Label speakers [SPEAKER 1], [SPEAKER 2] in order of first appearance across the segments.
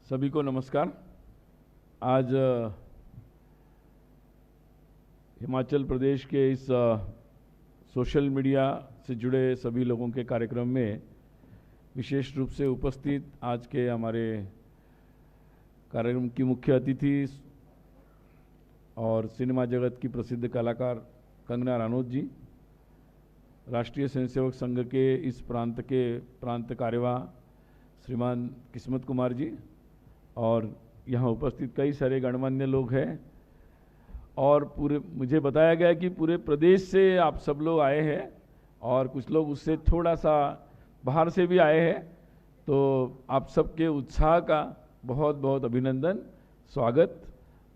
[SPEAKER 1] सभी को नमस्कार। आज हिमाचल प्रदेश के इस सोशल मीडिया से जुड़े सभी लोगों के कार्यक्रम में विशेष रूप से उपस्थित आज के हमारे कार्यक्रम की मुख्य अतिथि और सिनेमा जगत की प्रसिद्ध कलाकार कंगना रनौत जी, राष्ट्रीय स्वयंसेवक संघ के इस प्रांत कार्यवाह श्रीमान किस्मत कुमार जी, और यहाँ उपस्थित कई सारे गणमान्य लोग हैं, और मुझे बताया गया कि पूरे प्रदेश से आप सब लोग आए हैं और कुछ लोग उससे थोड़ा सा बाहर से भी आए हैं। तो आप सबके उत्साह का बहुत बहुत अभिनंदन, स्वागत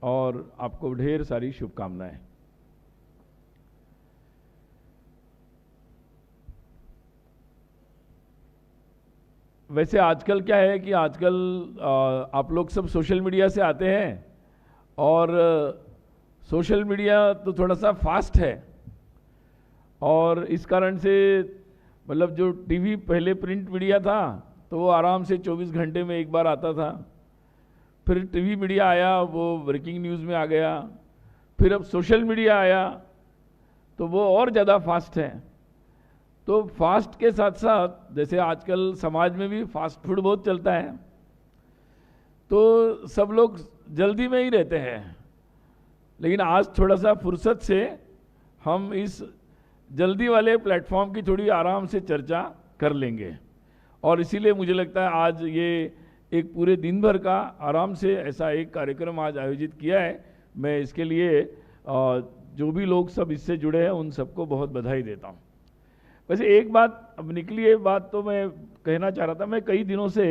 [SPEAKER 1] और आपको ढेर सारी शुभकामनाएं। वैसे आजकल क्या है कि आजकल आप लोग सब सोशल मीडिया से आते हैं और सोशल मीडिया तो थोड़ा सा फास्ट है, और इस कारण से मतलब जो टीवी पहले प्रिंट मीडिया था तो वो आराम से 24 घंटे में एक बार आता था, फिर टीवी मीडिया आया वो ब्रेकिंग न्यूज़ में आ गया, फिर अब सोशल मीडिया आया तो वो और ज़्यादा फास्ट है। तो फास्ट के साथ साथ जैसे आजकल समाज में भी फास्ट फूड बहुत चलता है, तो सब लोग जल्दी में ही रहते हैं, लेकिन आज थोड़ा सा फुर्सत से हम इस जल्दी वाले प्लेटफॉर्म की थोड़ी आराम से चर्चा कर लेंगे, और इसीलिए मुझे लगता है आज ये एक पूरे दिन भर का आराम से ऐसा एक कार्यक्रम आज आयोजित किया है। मैं इसके लिए जो भी लोग सब इससे जुड़े हैं उन सबको बहुत बधाई देता हूँ। वैसे एक बात अब निकली है, बात तो मैं कहना चाह रहा था। मैं कई दिनों से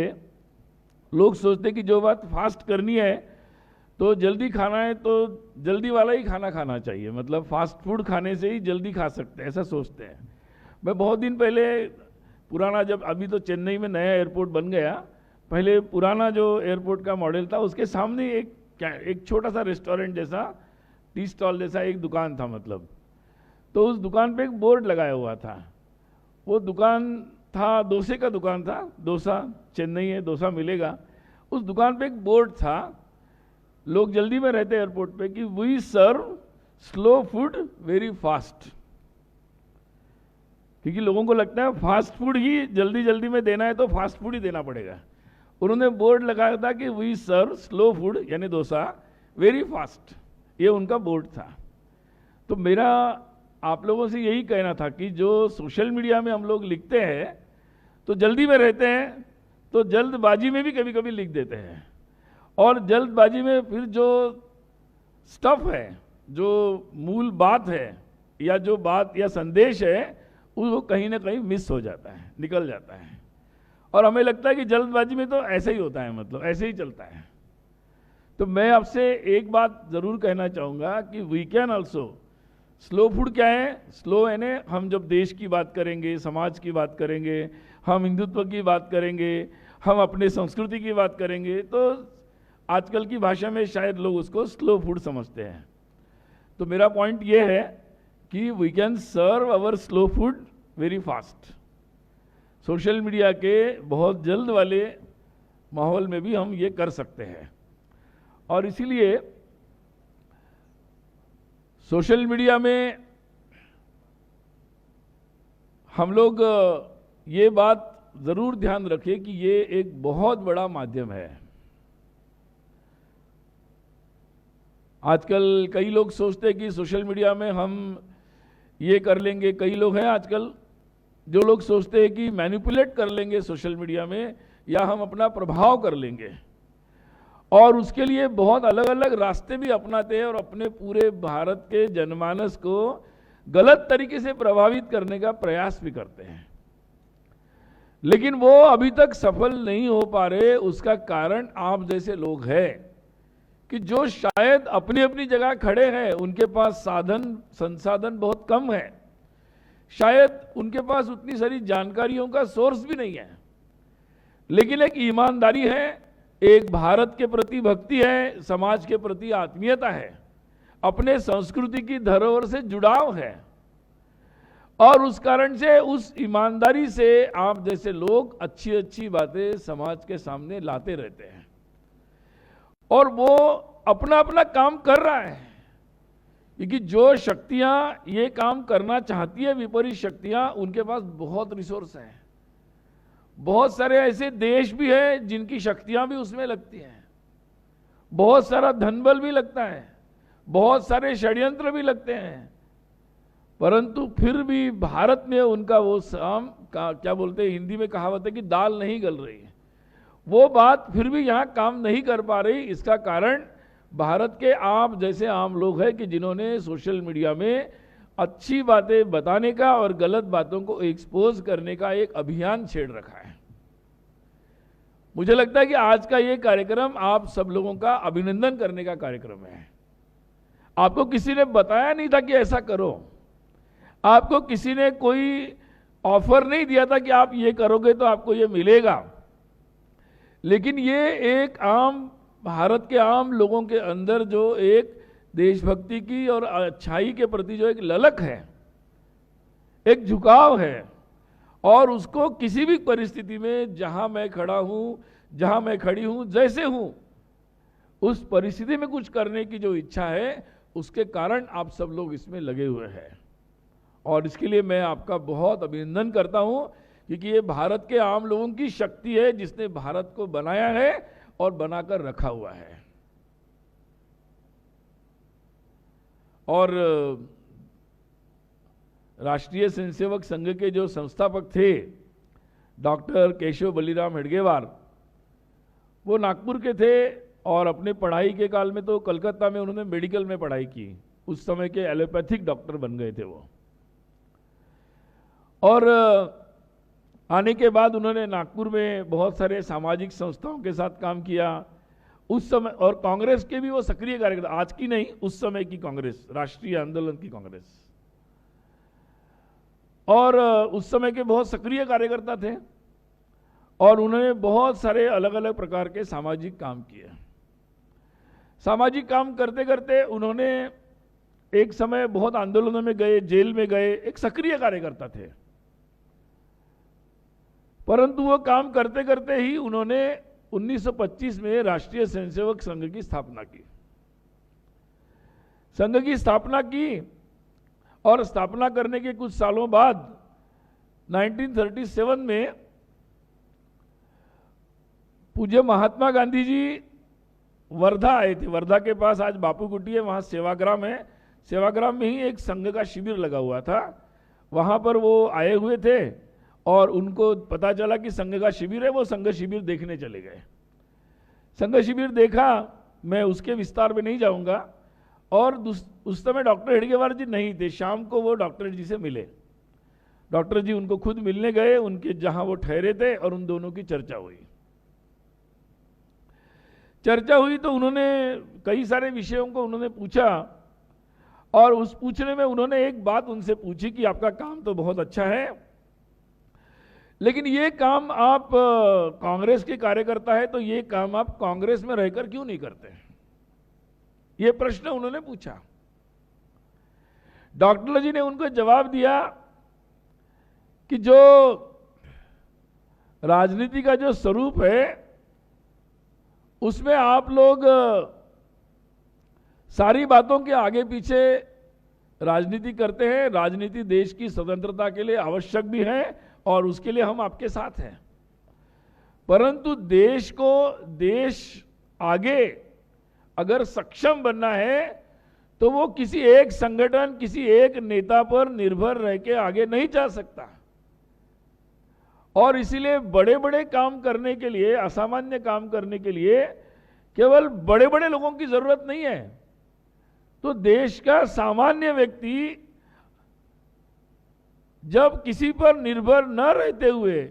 [SPEAKER 1] लोग सोचते कि जो बात फास्ट करनी है तो जल्दी खाना है तो जल्दी वाला ही खाना खाना चाहिए, मतलब फास्ट फूड खाने से ही जल्दी खा सकते हैं, ऐसा सोचते हैं। मैं बहुत दिन पहले पुराना, जब अभी तो चेन्नई में नया एयरपोर्ट बन गया, पहले पुराना जो एयरपोर्ट का मॉडल था उसके सामने एक छोटा सा रेस्टोरेंट जैसा, टी स्टॉल जैसा एक दुकान था, मतलब तो उस दुकान पे एक बोर्ड लगाया हुआ था। वो दुकान था, डोसे का दुकान था, डोसा, चेन्नई है, डोसा मिलेगा। उस दुकान पे एक बोर्ड था, लोग जल्दी में रहते एयरपोर्ट पे, कि we serve slow food very fast, क्योंकि लोगों को लगता है फास्ट फूड ही जल्दी जल्दी में देना है तो फास्ट फूड ही देना पड़ेगा। उन्होंने बोर्ड लगाया था कि वी सर्व स्लो फूड यानी डोसा वेरी फास्ट, ये उनका बोर्ड था। तो मेरा आप लोगों से यही कहना था कि जो सोशल मीडिया में हम लोग लिखते हैं तो जल्दी में रहते हैं, तो जल्दबाजी में भी कभी कभी लिख देते हैं, और जल्दबाजी में फिर जो स्टफ है, जो मूल बात है या जो बात या संदेश है, वो कहीं ना कहीं मिस हो जाता है, निकल जाता है, और हमें लगता है कि जल्दबाजी में तो ऐसे ही होता है, मतलब ऐसे ही चलता है। तो मैं आपसे एक बात ज़रूर कहना चाहूँगा कि we can also slow food क्या है? स्लो यानी हम जब देश की बात करेंगे, समाज की बात करेंगे, हम हिंदुत्व की बात करेंगे, हम अपने संस्कृति की बात करेंगे, तो आजकल की भाषा में शायद लोग उसको स्लो फूड समझते हैं। तो मेरा पॉइंट ये है कि we can serve our slow food very fast. Social media के बहुत जल्द वाले माहौल में भी हम ये कर सकते हैं, और इसीलिए सोशल मीडिया में हम लोग ये बात ज़रूर ध्यान रखें कि ये एक बहुत बड़ा माध्यम है। आजकल कई लोग सोचते हैं कि सोशल मीडिया में हम ये कर लेंगे, कई लोग हैं आजकल जो लोग सोचते हैं कि मैनिपुलेट कर लेंगे सोशल मीडिया में, या हम अपना प्रभाव कर लेंगे, और उसके लिए बहुत अलग अलग रास्ते भी अपनाते हैं और अपने पूरे भारत के जनमानस को गलत तरीके से प्रभावित करने का प्रयास भी करते हैं, लेकिन वो अभी तक सफल नहीं हो पा रहे। उसका कारण आप जैसे लोग हैं कि जो शायद अपनी अपनी जगह खड़े हैं, उनके पास साधन संसाधन बहुत कम है, शायद उनके पास उतनी सारी जानकारियों का सोर्स भी नहीं है, लेकिन एक ईमानदारी है, एक भारत के प्रति भक्ति है, समाज के प्रति आत्मीयता है, अपने संस्कृति की धरोहर से जुड़ाव है, और उस कारण से उस ईमानदारी से आप जैसे लोग अच्छी अच्छी बातें समाज के सामने लाते रहते हैं। और वो अपना अपना काम कर रहा है, क्योंकि जो शक्तियां ये काम करना चाहती है, विपरीत शक्तियां, उनके पास बहुत रिसोर्स है। बहुत सारे ऐसे देश भी हैं जिनकी शक्तियां भी उसमें लगती हैं, बहुत सारा धनबल भी लगता है, बहुत सारे षड्यंत्र भी लगते हैं, परंतु फिर भी भारत में उनका वो क्या बोलते हैं, हिंदी में कहावत है कि दाल नहीं गल रही है, वो बात फिर भी यहाँ काम नहीं कर पा रही। इसका कारण भारत के आप जैसे आम लोग हैं कि जिन्होंने सोशल मीडिया में अच्छी बातें बताने का और गलत बातों को एक्सपोज करने का एक अभियान छेड़ रखा है। मुझे लगता है कि आज का ये कार्यक्रम आप सब लोगों का अभिनंदन करने का कार्यक्रम है। आपको किसी ने बताया नहीं था कि ऐसा करो, आपको किसी ने कोई ऑफर नहीं दिया था कि आप ये करोगे तो आपको ये मिलेगा, लेकिन ये एक आम भारत के आम लोगों के अंदर जो एक देशभक्ति की और अच्छाई के प्रति जो एक ललक है, एक झुकाव है, और उसको किसी भी परिस्थिति में जहां मैं खड़ा हूं, जहां मैं खड़ी हूं, जैसे हूं, उस परिस्थिति में कुछ करने की जो इच्छा है, उसके कारण आप सब लोग इसमें लगे हुए हैं। और इसके लिए मैं आपका बहुत अभिनंदन करता हूं, क्योंकि ये भारत के आम लोगों की शक्ति है जिसने भारत को बनाया है और बनाकर रखा हुआ है। और राष्ट्रीय स्वयंसेवक संघ के जो संस्थापक थे डॉक्टर केशव बलिराम हेडगेवार, वो नागपुर के थे और अपने पढ़ाई के काल में तो कलकत्ता में उन्होंने मेडिकल में पढ़ाई की। उस समय के एलोपैथिक डॉक्टर बन गए थे वो। और आने के बाद उन्होंने नागपुर में बहुत सारे सामाजिक संस्थाओं के साथ काम किया उस समय, और कांग्रेस के भी वो सक्रिय कार्यकर्ता, आज की नहीं, उस समय की कांग्रेस, राष्ट्रीय आंदोलन की कांग्रेस, और उस समय के बहुत सक्रिय कार्यकर्ता थे। और उन्होंने बहुत सारे अलग अलग प्रकार के सामाजिक काम किए। सामाजिक काम करते करते उन्होंने एक समय बहुत आंदोलनों में गए, जेल में गए, एक सक्रिय कार्यकर्ता थे। परंतु वो काम करते करते ही उन्होंने 1925 में राष्ट्रीय स्वयंसेवक संघ की स्थापना की। संघ की स्थापना की और स्थापना करने के कुछ सालों बाद 1937 में पूज्य महात्मा गांधी जी वर्धा आए थे। वर्धा के पास आज बापू कुटी है, वहां सेवाग्राम है। सेवाग्राम में ही एक संघ का शिविर लगा हुआ था, वहां पर वो आए हुए थे और उनको पता चला कि संघ का शिविर है, वो संघ शिविर देखने चले गए। संघ शिविर देखा, मैं उसके विस्तार में नहीं जाऊंगा। और उस समय डॉक्टर हेडगेवार जी नहीं थे। शाम को वो डॉक्टर जी से मिले, डॉक्टर जी उनको खुद मिलने गए, उनके जहां वो ठहरे थे, और उन दोनों की चर्चा हुई। चर्चा हुई तो उन्होंने कई सारे विषयों को उन्होंने पूछा, और उस पूछने में उन्होंने एक बात उनसे पूछी कि आपका काम तो बहुत अच्छा है, लेकिन ये काम आप कांग्रेस के कार्यकर्ता है, तो ये काम आप कांग्रेस में रहकर क्यों नहीं करते? ये प्रश्न उन्होंने पूछा। डॉक्टर जी ने उनको जवाब दिया कि जो राजनीति का जो स्वरूप है उसमें आप लोग सारी बातों के आगे पीछे राजनीति करते हैं। राजनीति देश की स्वतंत्रता के लिए आवश्यक भी है और उसके लिए हम आपके साथ हैं, परंतु देश आगे अगर सक्षम बनना है तो वो किसी एक संगठन, किसी एक नेता पर निर्भर रह के आगे नहीं जा सकता। और इसीलिए बड़े बड़े काम करने के लिए, असामान्य काम करने के लिए केवल बड़े बड़े लोगों की जरूरत नहीं है। तो देश का सामान्य व्यक्ति जब किसी पर निर्भर न रहते हुए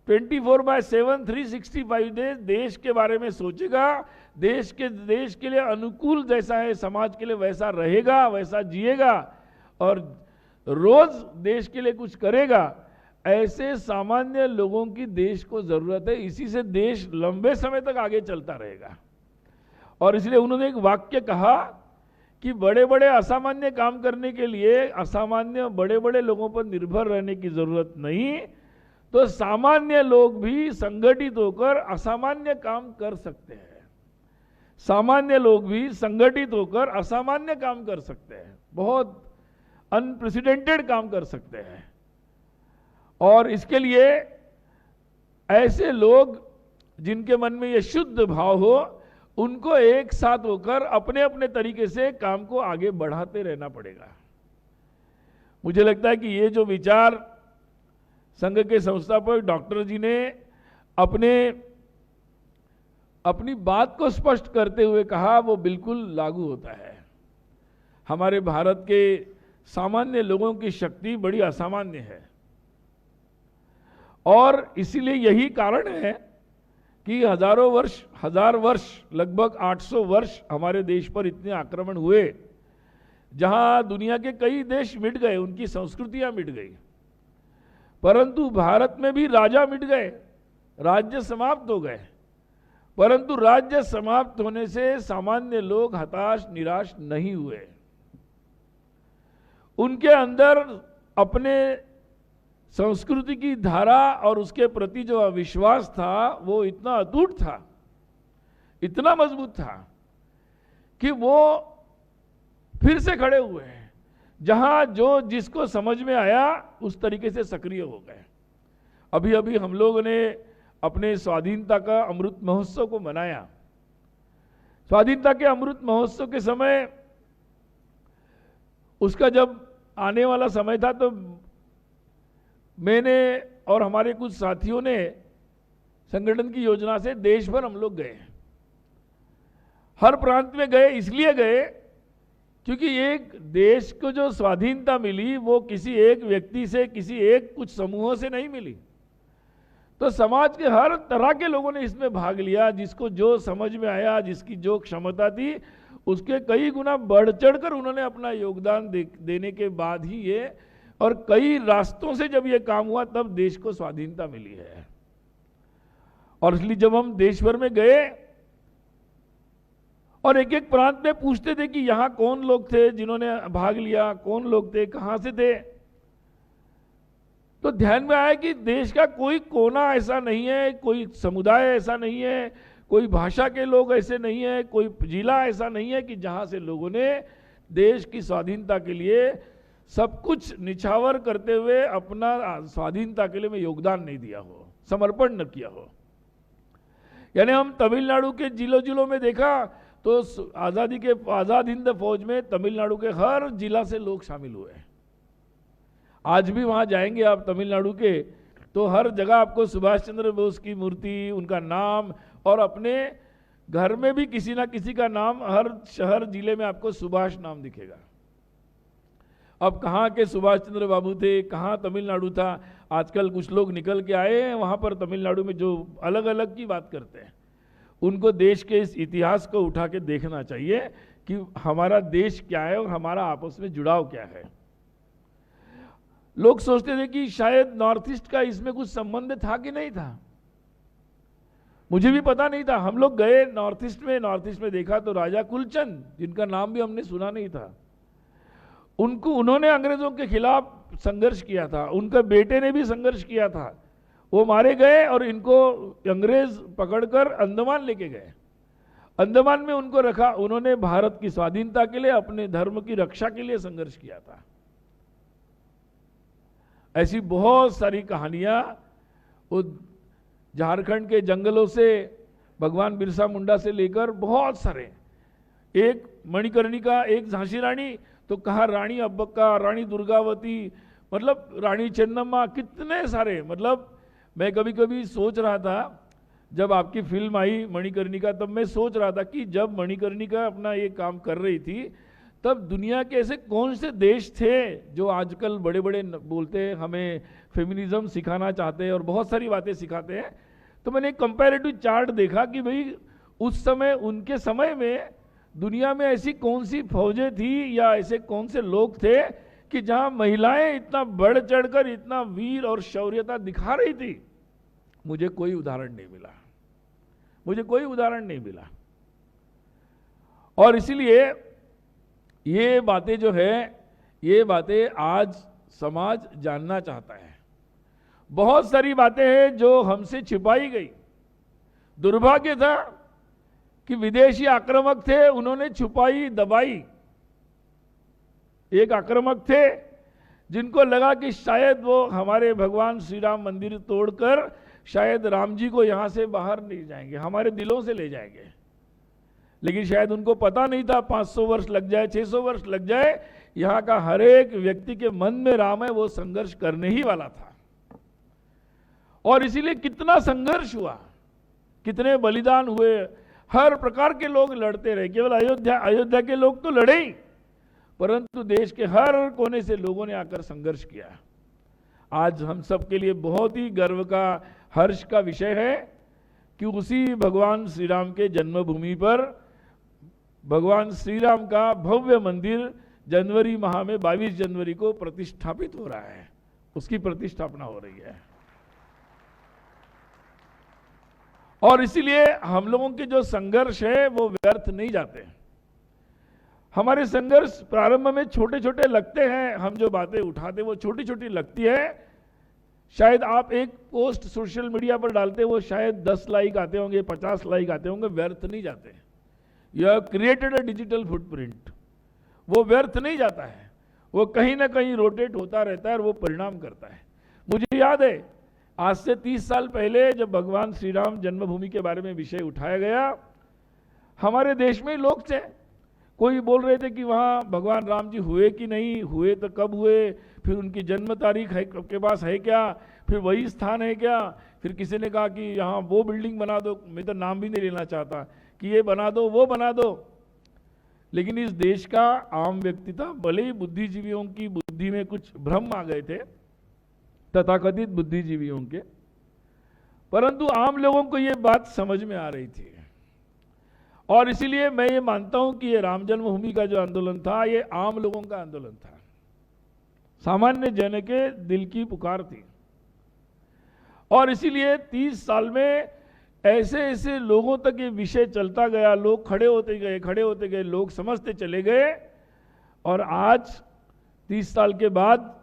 [SPEAKER 1] 24/7 365 डेज देश के बारे में सोचेगा, देश के लिए अनुकूल जैसा है समाज के लिए वैसा रहेगा, वैसा जिएगा और रोज देश के लिए कुछ करेगा, ऐसे सामान्य लोगों की देश को जरूरत है। इसी से देश लंबे समय तक आगे चलता रहेगा। और इसलिए उन्होंने एक वाक्य कहा कि बड़े बड़े असामान्य काम करने के लिए असामान्य बड़े बड़े लोगों पर निर्भर रहने की जरूरत नहीं, तो सामान्य लोग भी संगठित होकर असामान्य काम कर सकते हैं। सामान्य लोग भी संगठित होकर असामान्य काम कर सकते हैं, बहुत अनप्रेसिडेंटेड काम कर सकते हैं। और इसके लिए ऐसे लोग जिनके मन में ये शुद्ध भाव हो, उनको एक साथ होकर अपने अपने तरीके से काम को आगे बढ़ाते रहना पड़ेगा। मुझे लगता है कि ये जो विचार संघ के संस्थापक डॉक्टर जी ने अपनी बात को स्पष्ट करते हुए कहा, वो बिल्कुल लागू होता है। हमारे भारत के सामान्य लोगों की शक्ति बड़ी असामान्य है, और इसीलिए यही कारण है कि हजार वर्ष लगभग 800 वर्ष हमारे देश पर इतने आक्रमण हुए, जहां दुनिया के कई देश मिट गए, उनकी संस्कृतियां मिट गई, परंतु भारत में भी राजा मिट गए, राज्य समाप्त हो गए। परंतु राज्य समाप्त होने से सामान्य लोग हताश निराश नहीं हुए। उनके अंदर अपने संस्कृति की धारा और उसके प्रति जो अविश्वास था, वो इतना अटूट था, इतना मजबूत था कि वो फिर से खड़े हुए हैं। जहां जो जिसको समझ में आया उस तरीके से सक्रिय हो गए। अभी अभी हम लोगों ने अपने स्वाधीनता का अमृत महोत्सव को मनाया। स्वाधीनता के अमृत महोत्सव के समय, उसका जब आने वाला समय था, तो मैंने और हमारे कुछ साथियों ने संगठन की योजना से देश भर हम लोग गए। हर प्रांत में गए, इसलिए गए क्योंकि एक देश को जो स्वाधीनता मिली वो किसी एक व्यक्ति से, किसी एक कुछ समूहों से नहीं मिली। तो समाज के हर तरह के लोगों ने इसमें भाग लिया। जिसको जो समझ में आया, जिसकी जो क्षमता थी, उसके कई गुना बढ़ चढ़कर उन्होंने अपना योगदान देने के बाद ही ये, और कई रास्तों से जब ये काम हुआ, तब देश को स्वाधीनता मिली है। और इसलिए जब हम देश भर में गए और एक एक प्रांत में पूछते थे कि यहां कौन लोग थे जिन्होंने भाग लिया, कौन लोग थे, कहां से थे, तो ध्यान में आया कि देश का कोई कोना ऐसा नहीं है, कोई समुदाय ऐसा नहीं है, कोई भाषा के लोग ऐसे नहीं है, कोई जिला ऐसा नहीं है कि जहां से लोगों ने देश की स्वाधीनता के लिए सब कुछ निछावर करते हुए अपना स्वाधीनता के लिए में योगदान नहीं दिया हो, समर्पण न किया हो। यानी हम तमिलनाडु के जिलों में देखा तो आजाद हिंद फौज में तमिलनाडु के हर जिला से लोग शामिल हुए। आज भी वहां जाएंगे आप तमिलनाडु के, तो हर जगह आपको सुभाष चंद्र बोस की मूर्ति, उनका नाम, और अपने घर में भी किसी ना किसी का नाम, हर शहर जिले में आपको सुभाष नाम दिखेगा। अब कहाँ के सुभाष चंद्र बाबू थे, कहाँ तमिलनाडु था, आजकल कुछ लोग निकल के आए हैं वहाँ पर तमिलनाडु में जो अलग अलग की बात करते हैं। उनको देश के इस इतिहास को उठा के देखना चाहिए कि हमारा देश क्या है और हमारा आपस में जुड़ाव क्या है। लोग सोचते थे कि शायद नॉर्थ ईस्ट का इसमें कुछ संबंध था कि नहीं था, मुझे भी पता नहीं था। हम लोग गए नॉर्थ ईस्ट में देखा तो राजा कुलचंद, जिनका नाम भी हमने सुना नहीं था, उन्होंने अंग्रेजों के खिलाफ संघर्ष किया था, उनके बेटे ने भी संघर्ष किया था, वो मारे गए और इनको अंग्रेज पकड़कर अंडमान लेके गए। अंडमान में उनको रखा, उन्होंने भारत की स्वाधीनता के लिए, अपने धर्म की रक्षा के लिए संघर्ष किया था। ऐसी बहुत सारी कहानियां वो झारखंड के जंगलों से, भगवान बिरसा मुंडा से लेकर बहुत सारे, एक मणिकर्णिका, एक झांसी रानी, तो कहा रानी अब्बक्का, रानी दुर्गावती, मतलब रानी चेन्नम्मा, कितने सारे। मतलब मैं कभी कभी सोच रहा था, जब आपकी फिल्म आई मणिकर्णिका, तब मैं सोच रहा था कि जब मणिकर्णिका अपना ये काम कर रही थी, तब दुनिया के ऐसे कौन से देश थे जो आजकल बड़े बड़े बोलते हैं हमें फेमिनिज्म सिखाना चाहते हैं और बहुत सारी बातें सिखाते हैं। तो मैंने एक कंपैरेटिव चार्ट देखा कि भाई उस समय, उनके समय में दुनिया में ऐसी कौन सी फौजें थी या ऐसे कौन से लोग थे कि जहां महिलाएं इतना बढ़ चढ़कर इतना वीर और शौर्यता दिखा रही थी। मुझे कोई उदाहरण नहीं मिला, मुझे कोई उदाहरण नहीं मिला। और इसीलिए ये बातें जो है, ये बातें आज समाज जानना चाहता है। बहुत सारी बातें हैं जो हमसे छिपाई गई। दुर्भाग्य था कि विदेशी आक्रामक थे, उन्होंने छुपाई दबाई। एक आक्रामक थे जिनको लगा कि शायद वो हमारे भगवान श्री राम मंदिर तोड़कर शायद राम जी को यहां से बाहर ले जाएंगे, हमारे दिलों से ले जाएंगे। लेकिन शायद उनको पता नहीं था 500 वर्ष लग जाए, 600 वर्ष लग जाए, यहां का हर एक व्यक्ति के मन में राम है, वो संघर्ष करने ही वाला था। और इसीलिए कितना संघर्ष हुआ, कितने बलिदान हुए, हर प्रकार के लोग लड़ते रहे। केवल अयोध्या के लोग तो लड़े ही, परंतु देश के हर कोने से लोगों ने आकर संघर्ष किया। आज हम सब के लिए बहुत ही गर्व का, हर्ष का विषय है कि उसी भगवान श्री राम के जन्मभूमि पर भगवान श्री राम का भव्य मंदिर जनवरी माह में 22 जनवरी को प्रतिष्ठापित हो रहा है, उसकी प्रतिष्ठापना हो रही है। और इसीलिए हम लोगों के जो संघर्ष है वो व्यर्थ नहीं जाते। हमारे संघर्ष प्रारंभ में छोटे छोटे लगते हैं, हम जो बातें उठाते वो छोटी छोटी लगती है। शायद आप एक पोस्ट सोशल मीडिया पर डालते, वो शायद 10 लाइक आते होंगे, 50 लाइक आते होंगे, व्यर्थ नहीं जाते। You have created a digital footprint, वो व्यर्थ नहीं जाता है, वो कहीं ना कहीं रोटेट होता रहता है और वो परिणाम करता है। मुझे याद है आज से 30 साल पहले जब भगवान श्री राम जन्मभूमि के बारे में विषय उठाया गया, हमारे देश में लोग थे, कोई बोल रहे थे कि वहाँ भगवान राम जी हुए कि नहीं हुए, तो कब हुए, फिर उनकी जन्म तारीख है आपके पास है क्या, फिर वही स्थान है क्या, फिर किसी ने कहा कि यहाँ वो बिल्डिंग बना दो, मैं तो नाम भी नहीं लेना चाहता, कि ये बना दो वो बना दो। लेकिन इस देश का आम व्यक्ति था, भले ही बुद्धिजीवियों की बुद्धि में कुछ भ्रम आ गए थे, तथाकथित बुद्धिजीवियों के, परंतु आम लोगों को ये बात समझ में आ रही थी। और इसीलिए मैं ये मानता हूं कि ये राम जन्मभूमि का जो आंदोलन था, ये आम लोगों का आंदोलन था, सामान्य जन के दिल की पुकार थी। और इसीलिए 30 साल में ऐसे ऐसे लोगों तक ये विषय चलता गया, लोग खड़े होते गए, लोग समझते चले गए। और आज 30 साल के बाद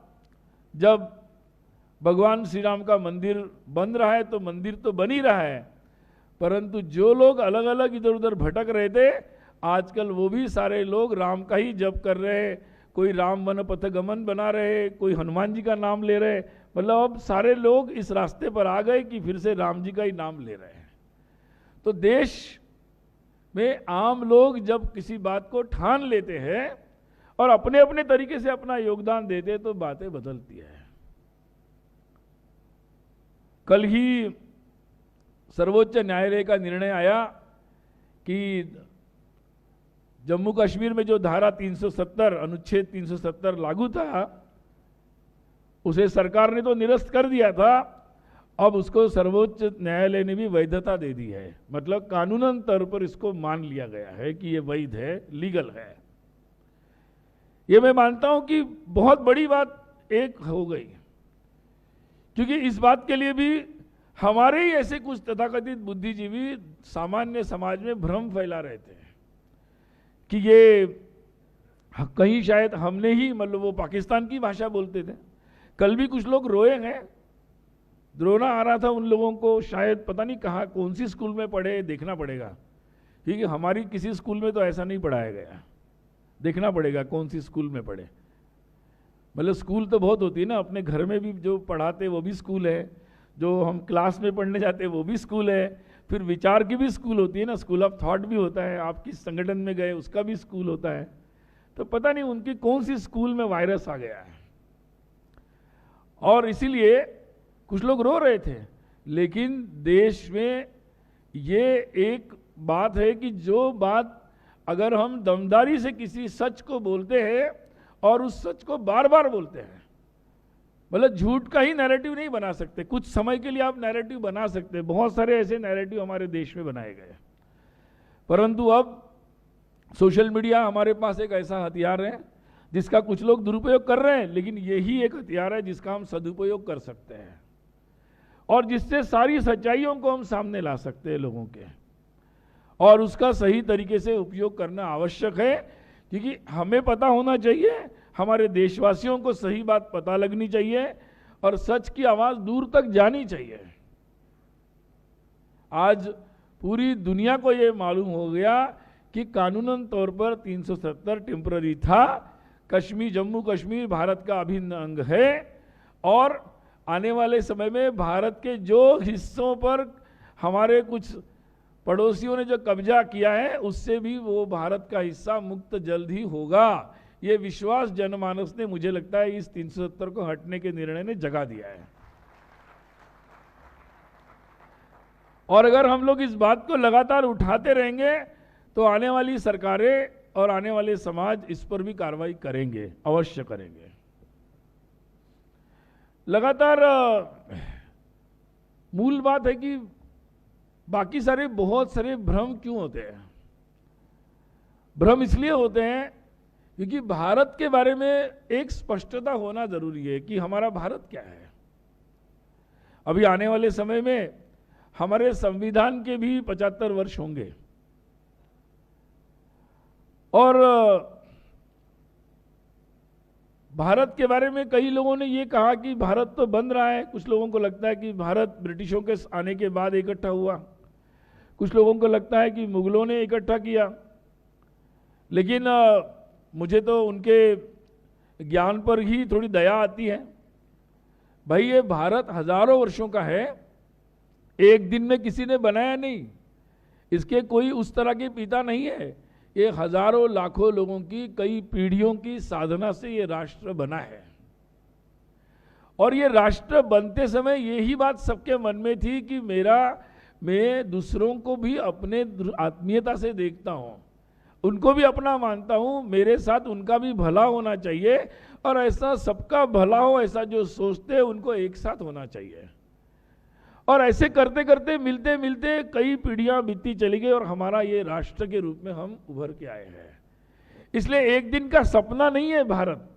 [SPEAKER 1] जब भगवान श्री राम का मंदिर बन रहा है, तो मंदिर तो बन ही रहा है, परंतु जो लोग अलग अलग इधर उधर भटक रहे थे, आजकल वो भी सारे लोग राम का ही जप कर रहे, कोई राम वन पथ गमन बना रहे, कोई हनुमान जी का नाम ले रहे। मतलब अब सारे लोग इस रास्ते पर आ गए कि फिर से राम जी का ही नाम ले रहे हैं। तो देश में आम लोग जब किसी बात को ठान लेते हैं और अपने अपने तरीके से अपना योगदान देते हैं, तो बातें बदलती है। कल ही सर्वोच्च न्यायालय का निर्णय आया कि जम्मू कश्मीर में जो धारा 370 अनुच्छेद 370 लागू था, उसे सरकार ने तो निरस्त कर दिया था, अब उसको सर्वोच्च न्यायालय ने भी वैधता दे दी है। मतलब कानूनन तौर पर इसको मान लिया गया है कि ये वैध है, लीगल है। ये मैं मानता हूं कि बहुत बड़ी बात एक हो गई, क्योंकि इस बात के लिए भी हमारे ही ऐसे कुछ तथाकथित बुद्धिजीवी सामान्य समाज में भ्रम फैला रहे थे कि ये कहीं शायद हमने ही, मतलब वो पाकिस्तान की भाषा बोलते थे। कल भी कुछ लोग रोए हैं, रोना आ रहा था उन लोगों को, शायद पता नहीं कहाँ कौन सी स्कूल में पढ़े, देखना पड़ेगा, क्योंकि हमारी किसी स्कूल में तो ऐसा नहीं पढ़ाया गया, देखना पड़ेगा कौन सी स्कूल में पढ़े। मतलब स्कूल तो बहुत होती है ना, अपने घर में भी जो पढ़ाते वो भी स्कूल है, जो हम क्लास में पढ़ने जाते हैं वो भी स्कूल है, फिर विचार की भी स्कूल होती है ना, स्कूल ऑफ थॉट भी होता है, आप किस संगठन में गए उसका भी स्कूल होता है। तो पता नहीं उनकी कौन सी स्कूल में वायरस आ गया है, और इसीलिए कुछ लोग रो रहे थे। लेकिन देश में ये एक बात है कि जो बात अगर हम दमदारी से किसी सच को बोलते हैं और उस सच को बार बार बोलते हैं, मतलब झूठ का ही नैरेटिव नहीं बना सकते, कुछ समय के लिए आप नैरेटिव बना सकते हैं, बहुत सारे ऐसे नैरेटिव हमारे देश में बनाए गए, परंतु अब सोशल मीडिया हमारे पास एक ऐसा हथियार है जिसका कुछ लोग दुरुपयोग कर रहे हैं, लेकिन यही एक हथियार है जिसका हम सदुपयोग कर सकते हैं और जिससे सारी सच्चाइयों को हम सामने ला सकते हैं लोगों के, और उसका सही तरीके से उपयोग करना आवश्यक है, क्योंकि हमें पता होना चाहिए, हमारे देशवासियों को सही बात पता लगनी चाहिए और सच की आवाज दूर तक जानी चाहिए। आज पूरी दुनिया को ये मालूम हो गया कि कानूनन तौर पर 370 टेम्पररी था। कश्मीर, जम्मू कश्मीर भारत का अभिन्न अंग है और आने वाले समय में भारत के जो हिस्सों पर हमारे कुछ पड़ोसियों ने जो कब्जा किया है उससे भी वो भारत का हिस्सा मुक्त जल्द ही होगा। ये विश्वास जनमानस ने, मुझे लगता है, इस 370 को हटने के निर्णय ने जगा दिया है। और अगर हम लोग इस बात को लगातार उठाते रहेंगे तो आने वाली सरकारें और आने वाले समाज इस पर भी कार्रवाई करेंगे, अवश्य करेंगे। लगातार मूल बात है कि बाकी सारे बहुत सारे भ्रम क्यों होते हैं? भ्रम इसलिए होते हैं क्योंकि भारत के बारे में एक स्पष्टता होना जरूरी है कि हमारा भारत क्या है। अभी आने वाले समय में हमारे संविधान के भी 75 वर्ष होंगे और भारत के बारे में कई लोगों ने ये कहा कि भारत तो बन रहा है। कुछ लोगों को लगता है कि भारत ब्रिटिशों के आने के बाद इकट्ठा हुआ, कुछ लोगों को लगता है कि मुगलों ने इकट्ठा किया। लेकिन मुझे तो उनके ज्ञान पर ही थोड़ी दया आती है। भाई, ये भारत हजारों वर्षों का है, एक दिन में किसी ने बनाया नहीं। इसके कोई उस तरह के पिता नहीं है। ये हजारों लाखों लोगों की कई पीढ़ियों की साधना से ये राष्ट्र बना है। और ये राष्ट्र बनते समय यही बात सबके मन में थी कि मैं दूसरों को भी अपने आत्मीयता से देखता हूं, उनको भी अपना मानता हूं, मेरे साथ उनका भी भला होना चाहिए और ऐसा सबका भला हो, ऐसा जो सोचते हैं उनको एक साथ होना चाहिए। और ऐसे करते करते मिलते मिलते कई पीढ़ियां बीतती चली गई और हमारा ये राष्ट्र के रूप में हम उभर के आए हैं। इसलिए एक दिन का सपना नहीं है भारत,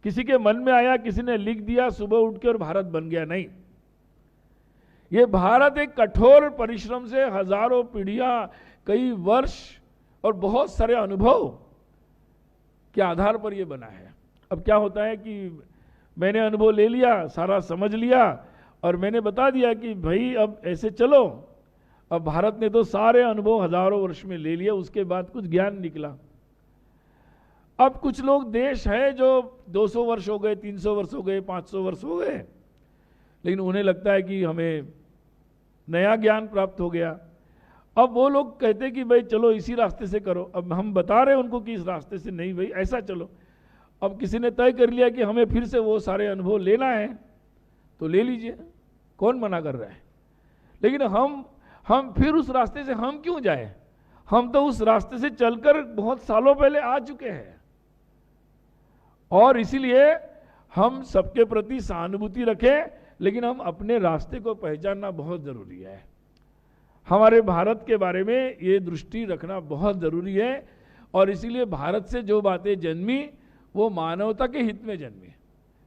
[SPEAKER 1] किसी के मन में आया, किसी ने लिख दिया सुबह उठ के और भारत बन गया, नहीं। ये भारत एक कठोर परिश्रम से हजारों पीढ़ियां, कई वर्ष और बहुत सारे अनुभव के आधार पर ये बना है। अब क्या होता है कि मैंने अनुभव ले लिया, सारा समझ लिया और मैंने बता दिया कि भाई अब ऐसे चलो। अब भारत ने तो सारे अनुभव हजारों वर्ष में ले लिया, उसके बाद कुछ ज्ञान निकला। अब कुछ लोग देश है जो 200 वर्ष हो गए, 300 वर्ष हो गए, 500 वर्ष हो गए, लेकिन उन्हें लगता है कि हमें नया ज्ञान प्राप्त हो गया। अब वो लोग कहते हैं कि भाई चलो इसी रास्ते से करो। अब हम बता रहे हैं उनको कि इस रास्ते से नहीं, भाई ऐसा चलो। अब किसी ने तय कर लिया कि हमें फिर से वो सारे अनुभव लेना है तो ले लीजिए, कौन मना कर रहा है। लेकिन हम फिर उस रास्ते से हम क्यों जाए? हम तो उस रास्ते से चलकर बहुत सालों पहले आ चुके हैं। और इसीलिए हम सबके प्रति सहानुभूति रखें, लेकिन हम अपने रास्ते को पहचानना बहुत जरूरी है। हमारे भारत के बारे में ये दृष्टि रखना बहुत जरूरी है। और इसीलिए भारत से जो बातें जन्मी वो मानवता के हित में जन्मी।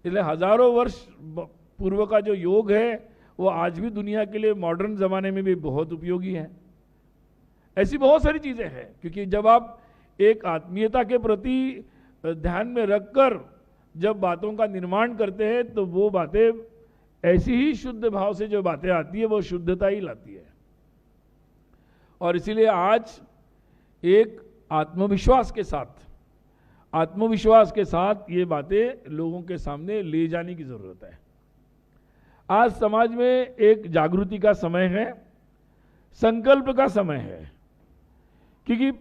[SPEAKER 1] इसलिए हजारों वर्ष पूर्व का जो योग है वो आज भी दुनिया के लिए मॉडर्न जमाने में भी बहुत उपयोगी है। ऐसी बहुत सारी चीजें हैं, क्योंकि जब आप एक आत्मीयता के प्रति ध्यान में रखकर जब बातों का निर्माण करते हैं तो वो बातें ऐसी ही शुद्ध भाव से जो बातें आती है वो शुद्धता ही लाती है। और इसीलिए आज एक आत्मविश्वास के साथ ये बातें लोगों के सामने ले जाने की जरूरत है। आज समाज में एक जागृति का समय है, संकल्प का समय है, क्योंकि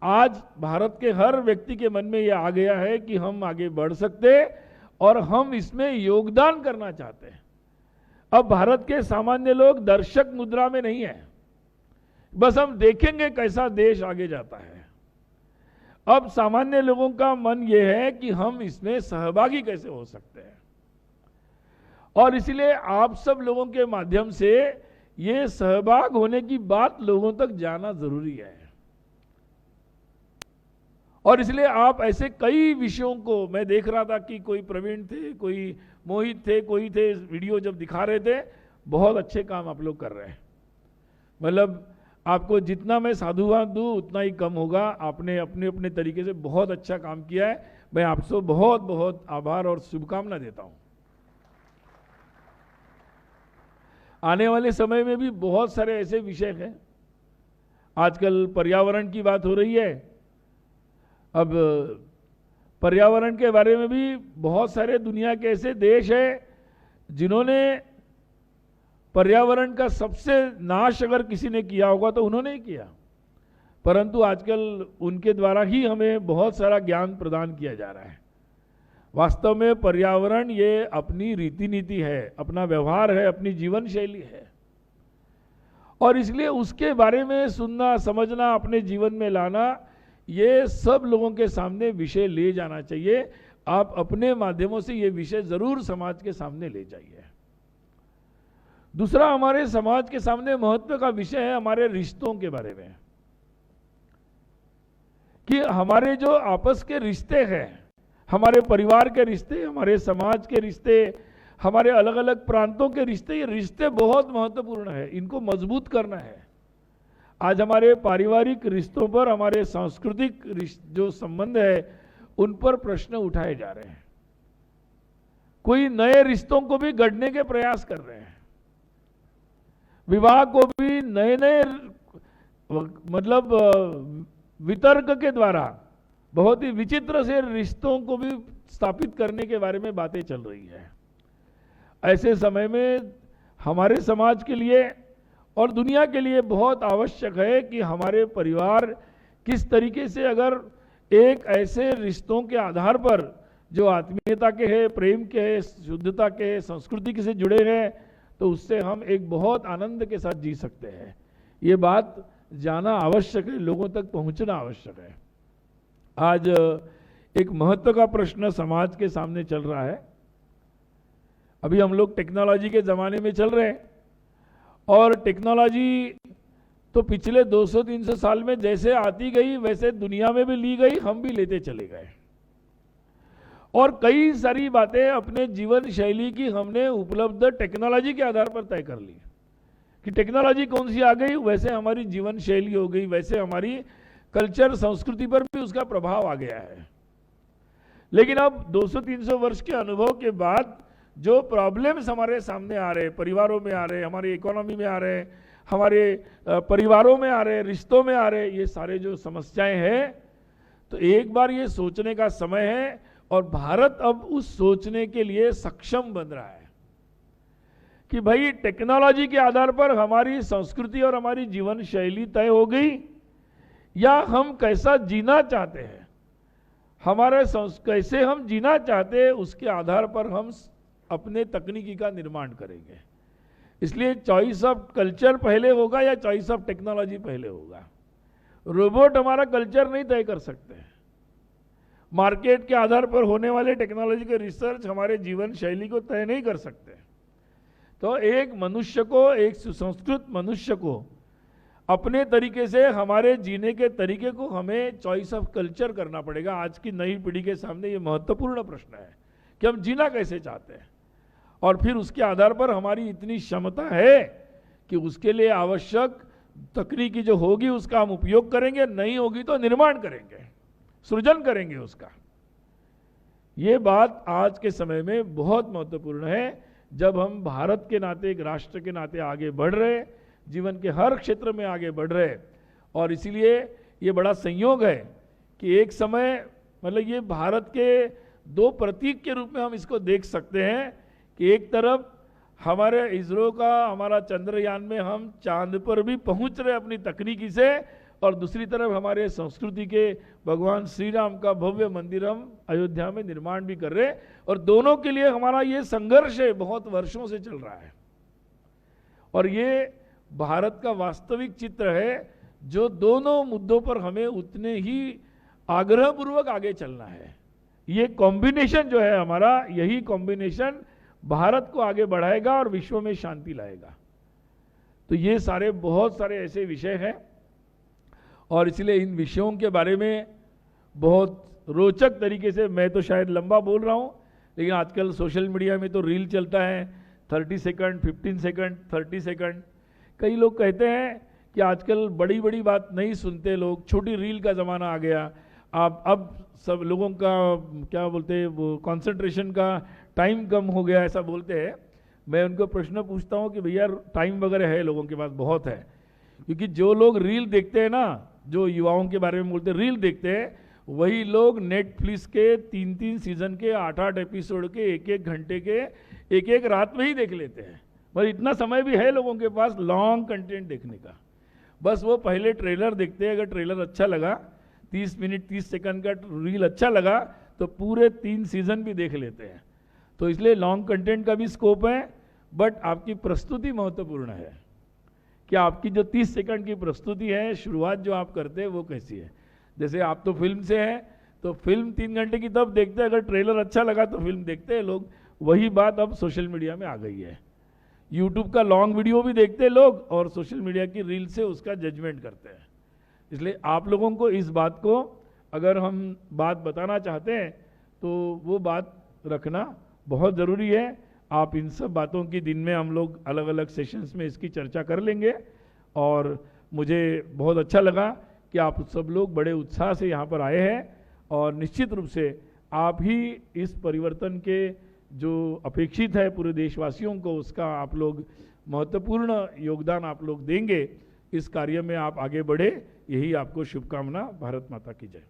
[SPEAKER 1] आज भारत के हर व्यक्ति के मन में यह आ गया है कि हम आगे बढ़ सकते और हम इसमें योगदान करना चाहते हैं। अब भारत के सामान्य लोग दर्शक मुद्रा में नहीं है, बस हम देखेंगे कैसा देश आगे जाता है। अब सामान्य लोगों का मन यह है कि हम इसमें सहभागी कैसे हो सकते हैं। और इसलिए आप सब लोगों के माध्यम से ये सहभाग होने की बात लोगों तक जाना जरूरी है। और इसलिए आप ऐसे कई विषयों को, मैं देख रहा था कि कोई प्रवीण थे, कोई मोहित थे, कोई थे, वीडियो जब दिखा रहे थे, बहुत अच्छे काम आप लोग कर रहे हैं। मतलब आपको जितना मैं साधुवाद दूं उतना ही कम होगा। आपने अपने अपने तरीके से बहुत अच्छा काम किया है। मैं आपसे बहुत बहुत आभार और शुभकामना देता हूं। आने वाले समय में भी बहुत सारे ऐसे विषय हैं आजकल पर्यावरण की बात हो रही है। अब पर्यावरण के बारे में भी बहुत सारे दुनिया के ऐसे देश हैं जिन्होंने पर्यावरण का सबसे नाश अगर किसी ने किया होगा तो उन्होंने ही किया, परंतु आजकल उनके द्वारा ही हमें बहुत सारा ज्ञान प्रदान किया जा रहा है। वास्तव में पर्यावरण ये अपनी रीति नीति है, अपना व्यवहार है, अपनी जीवन शैली है, और इसलिए उसके बारे में सुनना, समझना, अपने जीवन में लाना, ये सब लोगों के सामने विषय ले जाना चाहिए। आप अपने माध्यमों से ये विषय जरूर समाज के सामने ले जाइए। दूसरा हमारे समाज के सामने महत्व का विषय है हमारे रिश्तों के बारे में, कि हमारे जो आपस के रिश्ते हैं, हमारे परिवार के रिश्ते, हमारे समाज के रिश्ते, हमारे अलग अलग प्रांतों के रिश्ते, ये रिश्ते बहुत महत्वपूर्ण है, इनको मजबूत करना है। आज हमारे पारिवारिक रिश्तों पर, हमारे सांस्कृतिक जो संबंध है उन पर प्रश्न उठाए जा रहे हैं। कोई नए रिश्तों को भी गढ़ने के प्रयास कर रहे हैं, विवाह को भी नए नए मतलब वितर्क के द्वारा बहुत ही विचित्र से रिश्तों को भी स्थापित करने के बारे में बातें चल रही है। ऐसे समय में हमारे समाज के लिए और दुनिया के लिए बहुत आवश्यक है कि हमारे परिवार किस तरीके से अगर एक ऐसे रिश्तों के आधार पर जो आत्मीयता के हैं, प्रेम के हैं, शुद्धता के हैं, संस्कृति से जुड़े हैं, तो उससे हम एक बहुत आनंद के साथ जी सकते हैं। ये बात जाना आवश्यक है, लोगों तक पहुंचना आवश्यक है। आज एक महत्व का प्रश्न समाज के सामने चल रहा है। अभी हम लोग टेक्नोलॉजी के ज़माने में चल रहे हैं, और टेक्नोलॉजी तो पिछले 200-300 साल में जैसे आती गई वैसे दुनिया में भी ली गई, हम भी लेते चले गए, और कई सारी बातें अपने जीवन शैली की हमने उपलब्ध टेक्नोलॉजी के आधार पर तय कर ली कि टेक्नोलॉजी कौन सी आ गई, वैसे हमारी जीवन शैली हो गई, वैसे हमारी कल्चर, संस्कृति पर भी उसका प्रभाव आ गया है। लेकिन अब 200-300 वर्ष के अनुभव के बाद जो प्रॉब्लम्स हमारे सामने आ रहे, परिवारों में आ रहे, हमारी इकोनॉमी में आ रहे, हमारे परिवारों में आ रहे, रिश्तों में आ रहे, ये सारे जो समस्याएं हैं, तो एक बार ये सोचने का समय है, और भारत अब उस सोचने के लिए सक्षम बन रहा है कि भाई टेक्नोलॉजी के आधार पर हमारी संस्कृति और हमारी जीवन शैली तय हो गई, या हम कैसा जीना चाहते हैं, हमारे कैसे हम जीना चाहते हैं, उसके आधार पर हम अपने तकनीकी का निर्माण करेंगे। इसलिए चॉइस ऑफ कल्चर पहले होगा या चॉइस ऑफ टेक्नोलॉजी पहले होगा। रोबोट हमारा कल्चर नहीं तय कर सकते, मार्केट के आधार पर होने वाले टेक्नोलॉजी के रिसर्च हमारे जीवन शैली को तय नहीं कर सकते। तो एक मनुष्य को, एक सुसंस्कृत मनुष्य को अपने तरीके से हमारे जीने के तरीके को हमें चॉइस ऑफ कल्चर करना पड़ेगा। आज की नई पीढ़ी के सामने ये महत्वपूर्ण प्रश्न है कि हम जीना कैसे चाहते हैं, और फिर उसके आधार पर हमारी इतनी क्षमता है कि उसके लिए आवश्यक तकनीकी जो होगी उसका हम उपयोग करेंगे, नहीं होगी तो निर्माण करेंगे, सृजन करेंगे उसका। ये बात आज के समय में बहुत महत्वपूर्ण है, जब हम भारत के नाते, एक राष्ट्र के नाते आगे बढ़ रहे, जीवन के हर क्षेत्र में आगे बढ़ रहे। और इसीलिए ये बड़ा संयोग है कि एक समय, मतलब ये भारत के दो प्रतीक के रूप में हम इसको देख सकते हैं कि एक तरफ हमारे इसरो का, हमारा चंद्रयान में हम चांद पर भी पहुंच रहे अपनी तकनीकी से, और दूसरी तरफ हमारे संस्कृति के भगवान श्री राम का भव्य मंदिर हम अयोध्या में निर्माण भी कर रहे हैं। और दोनों के लिए हमारा ये संघर्ष है, बहुत वर्षों से चल रहा है, और ये भारत का वास्तविक चित्र है, जो दोनों मुद्दों पर हमें उतने ही आग्रहपूर्वक आगे चलना है। ये कॉम्बिनेशन जो है हमारा, यही कॉम्बिनेशन भारत को आगे बढ़ाएगा और विश्व में शांति लाएगा। तो ये सारे बहुत सारे ऐसे विषय हैं, और इसलिए इन विषयों के बारे में बहुत रोचक तरीके से, मैं तो शायद लंबा बोल रहा हूँ, लेकिन आजकल सोशल मीडिया में तो रील चलता है 30 सेकंड, 15 सेकंड, 30 सेकंड। कई लोग कहते हैं कि आजकल बड़ी बड़ी बात नहीं सुनते लोग, छोटी रील का ज़माना आ गया। आप अब सब लोगों का क्या बोलते हैं, वो कंसंट्रेशन का टाइम कम हो गया, ऐसा बोलते हैं। मैं उनको प्रश्न पूछता हूँ कि भैया टाइम वगैरह है लोगों के पास, बहुत है, क्योंकि जो लोग रील देखते हैं ना, जो युवाओं के बारे में बोलते हैं रील देखते हैं, वही लोग नेटफ्लिक्स के 3-3 सीजन के 8-8 एपिसोड के 1-1 घंटे के 1-1 रात में ही देख लेते हैं। पर इतना समय भी है लोगों के पास लॉन्ग कंटेंट देखने का। बस वो पहले ट्रेलर देखते हैं, अगर ट्रेलर अच्छा लगा, 30 मिनट 30 सेकंड का रील अच्छा लगा, तो पूरे 3 सीजन भी देख लेते हैं। तो इसलिए लॉन्ग कंटेंट का भी स्कोप है, बट आपकी प्रस्तुति महत्वपूर्ण है कि आपकी जो 30 सेकंड की प्रस्तुति है, शुरुआत जो आप करते हैं वो कैसी है। जैसे आप तो फिल्म से हैं, तो फिल्म 3 घंटे की तब देखते हैं, अगर ट्रेलर अच्छा लगा तो फिल्म देखते हैं लोग। वही बात अब सोशल मीडिया में आ गई है। यूट्यूब का लॉन्ग वीडियो भी देखते हैं लोग, और सोशल मीडिया की रील से उसका जजमेंट करते हैं। इसलिए आप लोगों को इस बात को, अगर हम बात बताना चाहते हैं, तो वो बात रखना बहुत ज़रूरी है। आप इन सब बातों की दिन में हम लोग अलग अलग सेशंस में इसकी चर्चा कर लेंगे। और मुझे बहुत अच्छा लगा कि आप सब लोग बड़े उत्साह से यहाँ पर आए हैं, और निश्चित रूप से आप ही इस परिवर्तन के जो अपेक्षित है पूरे देशवासियों को, उसका आप लोग महत्वपूर्ण योगदान आप लोग देंगे। इस कार्य में आप आगे बढ़े, यही आपको शुभकामना। भारत माता की जय।